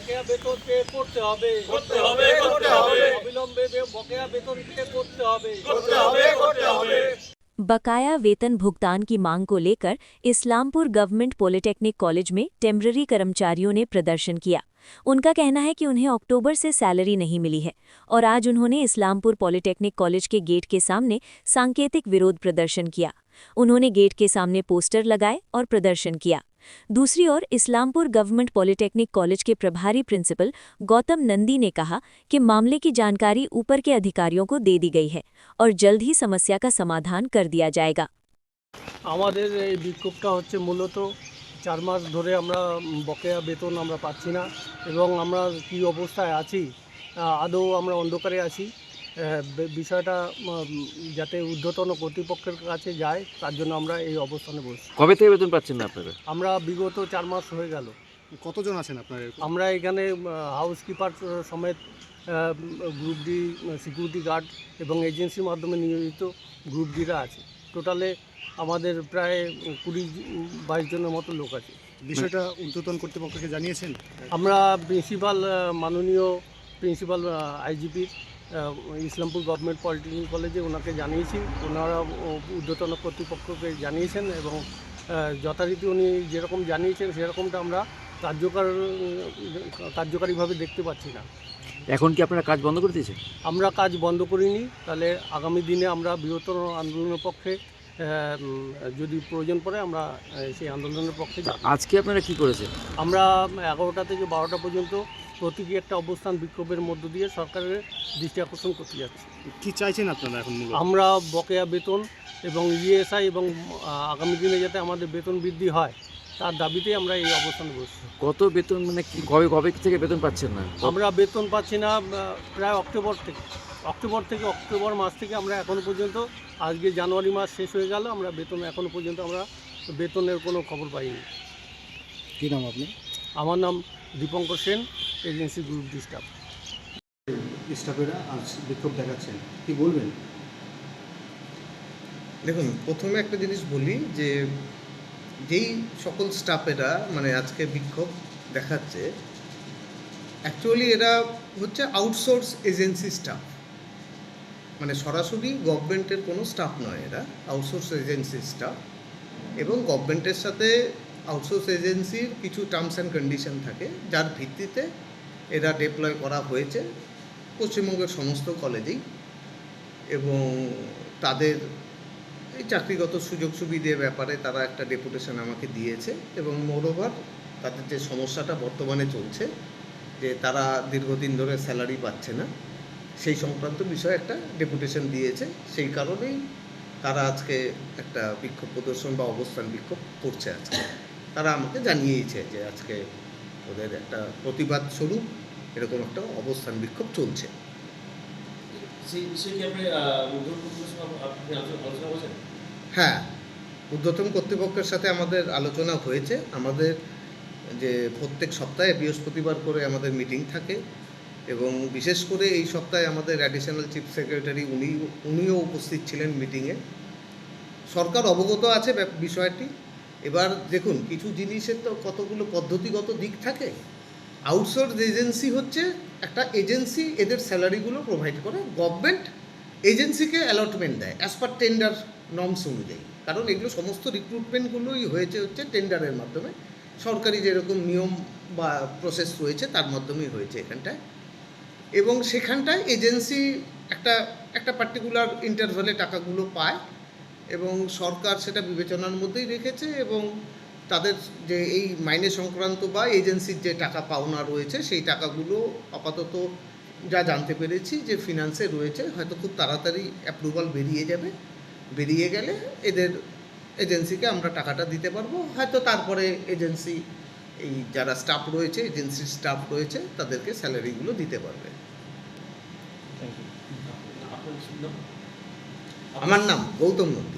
বকেয়া বেতন পে করতে হবে, করতে হবে, করতে হবে, অবিলম্বে বকেয়া বেতন পে করতে হবে, করতে হবে, করতে হবে। बकाया वेतन भुगतान की मांग को लेकर इस्लामपुर गवर्नमेंट पॉलिटेक्निक कॉलेज में टेम्पररी कर्मचारियों ने प्रदर्शन किया। उनका कहना है कि उन्हें अक्टूबर से सैलरी नहीं मिली है और आज उन्होंने इस्लामपुर पॉलिटेक्निक कॉलेज के गेट के सामने सांकेतिक विरोध प्रदर्शन किया। उन्होंने गेट के सामने पोस्टर लगाए और प्रदर्शन किया। दूसरी ओर इस्लामपुर गवर्नमेंट पॉलिटेक्निक कॉलेज के प्रभारी प्रिंसिपल गौतम नंदी ने कहा कि मामले की जानकारी ऊपर के अधिकारियों को दे दी गई है और जल्द ही समस्या का समाधान कर दिया जाएगा। আমাদের এই বিক্ষোভটা হচ্ছে মূলত 4 মাস ধরে আমরা বকেয়া বেতন আমরা পাচ্ছি না এবং আমরা কি অবস্থায় আছি, আদৌ আমরা অন্ধকারে আছি। বিষয়টা যাতে ঊর্ধ্বতন কর্তৃপক্ষের কাছে যায় তার জন্য আমরা এই অবস্থানে বসছি। কবে থেকে বেতন পাচ্ছেন না আপনারা? আমরা বিগত 4 মাস হয়ে গেল। কতজন আছেন আপনার? আমরা এখানে হাউসকিপার সমেত গ্রুপ ডি সিকিউরিটি গার্ড এবং এজেন্সির মাধ্যমে নিয়োজিত গ্রুপ ডিরা আছে। টোটালে আমাদের প্রায় 20-22 জনের মতো লোক আছে। বিষয়টা ঊর্ধ্বতন কর্তৃপক্ষকে জানিয়েছেন? আমরা মাননীয় প্রিন্সিপাল আইজিপির ইসলামপুর গভর্নমেন্ট পলিটেকনিক কলেজে ওনাকে জানিয়েছি। ওনারা ঊর্ধ্বতন কর্তৃপক্ষকে জানিয়েছেন এবং যথারীতি উনি যেরকম জানিয়েছেন সেরকমটা আমরা কার্যকারীভাবে দেখতে পাচ্ছি না। এখন কি আপনারা কাজ বন্ধ করে দিয়েছেন? আমরা কাজ বন্ধ করিনি। তাহলে আগামী দিনে আমরা বৃহত্তর আন্দোলনের পক্ষে যদি প্রয়োজন পড়ে আমরা সেই আন্দোলনের পক্ষে যাব। আজকে আপনারা কি করেছেন? আমরা 11টা থেকে 12টা পর্যন্ত প্রতীকী একটা অবস্থান বিক্ষোভের মধ্য দিয়ে সরকারের দৃষ্টি আকর্ষণ করতে যাচ্ছি। কি চাইছেন আপনারা এখন? আমরা বকেয়া বেতন এবং ইএসআই এবং আগামী দিনে যাতে আমাদের বেতন বৃদ্ধি হয় তার দাবিতে আমরা এই অবস্থানে বসছি। কত বেতন মানে কি কবে থেকে বেতন পাচ্ছেন না? আমরা বেতন পাচ্ছি না প্রায় অক্টোবর মাস থেকে আমরা এখনও পর্যন্ত, আজকে জানুয়ারি মাস শেষ হয়ে গেল, আমরা বেতন এখনও পর্যন্ত আমরা বেতনের কোনো খবর পাইনি। কী নাম আপনি? আমার নাম Dipankar Sen, agency group D staff. স্টাফেরা আজ বিক্ষোভ দেখাচ্ছেন, কি বলবেন? দেখুন, প্রথমে একটা জিনিস বলি যে যেই সকল স্টাফেরা মানে আজকে বিক্ষোভ দেখাচ্ছে, অ্যাকচুয়ালি এরা হচ্ছে আউটসোর্স এজেন্সি স্টাফ, মানে সরাসরি গভর্নমেন্টের কোনো স্টাফ নয়, এরা আউটসোর্স এজেন্সি স্টাফ। এবং গভর্নমেন্টের সাথে আউটসোর্স এজেন্সির কিছু টার্মস অ্যান্ড কন্ডিশন থাকে যার ভিত্তিতে এরা ডিপ্লয় করা হয়েছে পশ্চিমবঙ্গের সমস্ত কলেজেই। এবং তাদের এই চাকরিগত সুযোগ সুবিধের ব্যাপারে তারা একটা ডেপুটেশন আমাকে দিয়েছে এবং মোরওভার তাদের যে সমস্যাটা বর্তমানে চলছে যে তারা দীর্ঘদিন ধরে স্যালারি পাচ্ছে না, সেই সংক্রান্ত বিষয়ে একটা ডেপুটেশন দিয়েছে। সেই কারণেই তারা আজকে একটা বিক্ষোভ প্রদর্শন বা অবস্থান বিক্ষোভ করছে। আজকে তারা আমাকে জানিয়েছে যে আজকে ওদের একটা প্রতিবাদ স্বরূপ এরকম একটা অবস্থান বিক্ষোভ চলছে। হ্যাঁ, ঊর্ধ্বতন কর্তৃপক্ষের সাথে আমাদের আলোচনা হয়েছে। আমাদের যে প্রত্যেক সপ্তাহে বৃহস্পতিবার করে আমাদের মিটিং থাকে এবং বিশেষ করে এই সপ্তাহে আমাদের অ্যাডিশনাল চিফ সেক্রেটারি উনিও উপস্থিত ছিলেন মিটিংয়ে। সরকার অবগত আছে বিষয়টি। এবার দেখুন, কিছু জিনিসের তো কতগুলো পদ্ধতিগত দিক থাকে। আউটসোর্স এজেন্সি হচ্ছে একটা এজেন্সি, এদের স্যালারিগুলো প্রোভাইড করে, গভর্নমেন্ট এজেন্সিকে অ্যালটমেন্ট দেয় অ্যাজ পার টেন্ডার নর্মস অনুযায়ী। কারণ এগুলো সমস্ত রিক্রুটমেন্টগুলোই হয়েছে হচ্ছে টেন্ডারের মাধ্যমে, সরকারি যেরকম নিয়ম বা প্রসেস রয়েছে তার মাধ্যমেই হয়েছে এখানটায়। এবং সেখানটায় এজেন্সি একটা পার্টিকুলার ইন্টারভ্যালে টাকাগুলো পায় এবং সরকার সেটা বিবেচনার মধ্যেই রেখেছে। এবং তাদের যে এই মাইনে সংক্রান্ত বা এজেন্সির যে টাকা পাওনা রয়েছে সেই টাকাগুলো আপাতত যা জানতে পেরেছি যে ফিনান্সে রয়েছে, হয়তো খুব তাড়াতাড়ি অ্যাপ্রুভাল বেরিয়ে যাবে। বেরিয়ে গেলে এদের এজেন্সিকে আমরা টাকাটা দিতে পারবো। হয়তো তারপরে এজেন্সি এই যারা স্টাফ রয়েছে, এজেন্সির স্টাফ রয়েছে, তাদেরকে স্যালারিগুলো দিতে পারবে। আমার নাম গৌতম নন্দী।